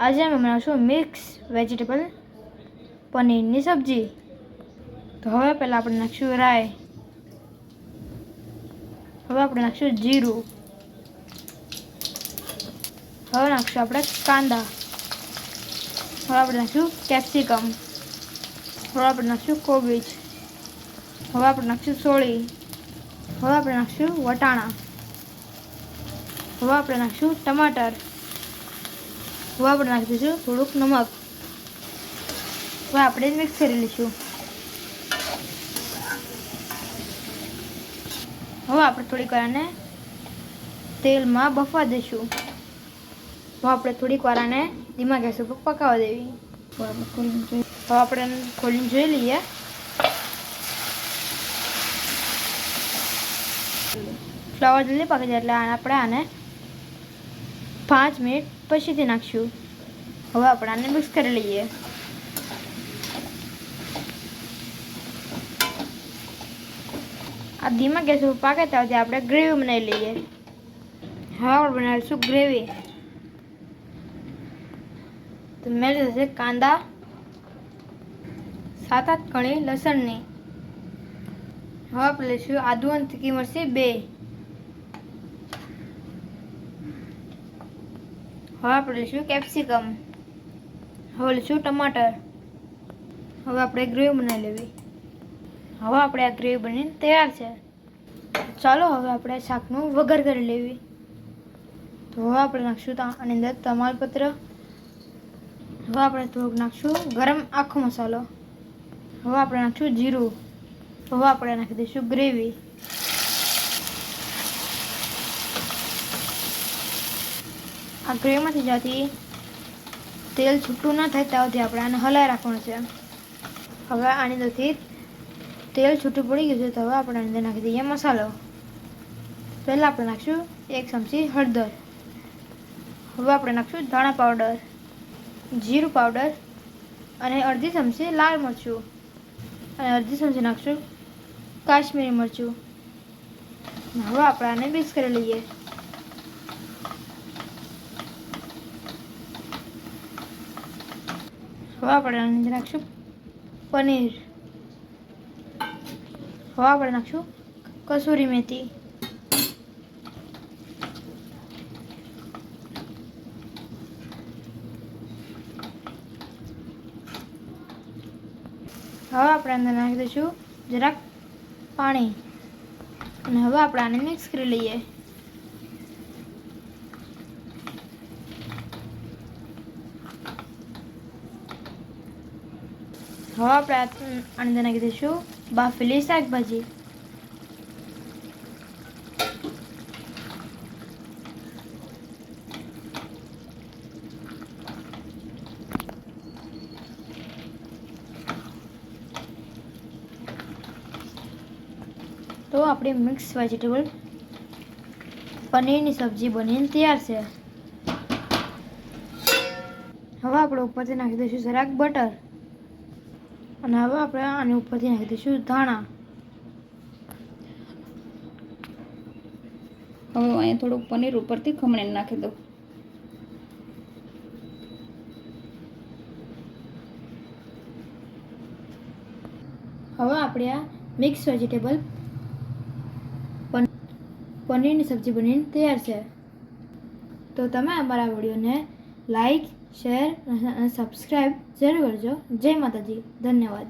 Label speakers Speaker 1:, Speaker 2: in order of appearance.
Speaker 1: આજે અમે બનાવીશું મિક્સ વેજીટેબલ પનીરની સબ્જી। તો હવે પહેલાં આપણે નાખીશું રાઈ, હવે આપણે નાખીશું જીરું, હવે નાખીશું આપણે કાંદા, હવે આપણે નાખીશું કેપ્સિકમ, હવે આપણે નાખીશું કોબીજ, હવે આપણે નાખીશું સોળી, હવે આપણે નાખીશું વટાણા, હવે આપણે નાખીશું ટમાટર, હવે આપણે નાખી દઈશું થોડુંક નમક। હવે આપણે મિક્સ કરી લઈશું। હવે આપણે થોડીક વાર આને તેલમાં બફવા દઈશું। હવે આપણે થોડીક વાર આને ધીમા ગેસ ઉપર પકાવવા દેવી। હવે આપણે ખોલીને જોઈ લઈએ। ફ્લાવર જલ્દી પાકી જાય એટલે આપણે આને 5 મિનિટ પછીથી નાખીશું। હવે આપણે આને મિક્સ કરી લઈએ। આ ધીમા ગેસ ઉપર પાકે ત્યારથી આપણે ગ્રેવી બનાવી લઈએ। હવે આપણે બનાવીશું ગ્રેવી। તો મેં લીધા છે કાંદા 7-8 કળી લસણની, હવે આપણે લઈશું આદુ અને તીખી મરચી 2, હવે આપણે લઈશું કેપ્સિકમ, હવે લઈશું ટમાટર, હવે આપણે ગ્રેવી બનાવી લેવી। હવે આપણે આ ગ્રેવી બનીને તૈયાર છે। ચાલો હવે આપણે શાકનું વઘાર કરી લેવી। તો હવે આપણે નાખીશું આની અંદર તમાલપત્ર, હવે આપણે થોડુંક નાખીશું ગરમ આખો મસાલો, હવે આપણે નાખીશું જીરું, હવે આપણે નાખી દઈશું ગ્રેવી। આ ગ્રેવીમાંથી જ્યાંથી તેલ છૂટું ન થાય ત્યાં સુધી આપણે આને હલાવી રાખવાનું છે। હવે આની અંદરથી તેલ છૂટું પડી ગયું છે તો હવે આપણે આની અંદર નાખી દઈએ મસાલો। પહેલાં આપણે નાખીશું 1 ચમચી હળદર, હવે આપણે નાખીશું ધાણા પાવડર, જીરું પાવડર અને અડધી ચમચી લાલ મરચું અને અડધી ચમચી નાખીશું કાશ્મીરી મરચું। હવે આપણે આને મિક્સ કરી લઈએ। હવે આપણે આની અંદર નાખીશું પનીર, હવે આપણે નાખીશું કસૂરી મેથી, હવે આપણે અંદર નાખી દઈશું જરાક પાણી અને હવે આપણે આને મિક્સ કરી લઈએ। હવે આપણે આની અંદર નાખી દઈશું બાફેલી શાકભાજી, તો આપણી મિક્સ વેજીટેબલ પનીરની સબ્જી બનીને તૈયાર છે। હવે આપણે ઉપરથી નાખી દઈશું જરાક બટર અને હવે આપણે આની ઉપરથી નાખી દઈશું ધાણા।
Speaker 2: હવે અહીંયા થોડુંક પનીર ઉપરથી ખમણીને નાખી દઉં।
Speaker 1: હવે આપણે આ મિક્સ વેજીટેબલ પનીરની સબ્જી બનીને તૈયાર છે। તો તમે અમારા વિડીયોને લાઈક, શેર અને સબસ્ક્રાઈબ જરૂર કરજો। જય માતાજી, ધન્યવાદ।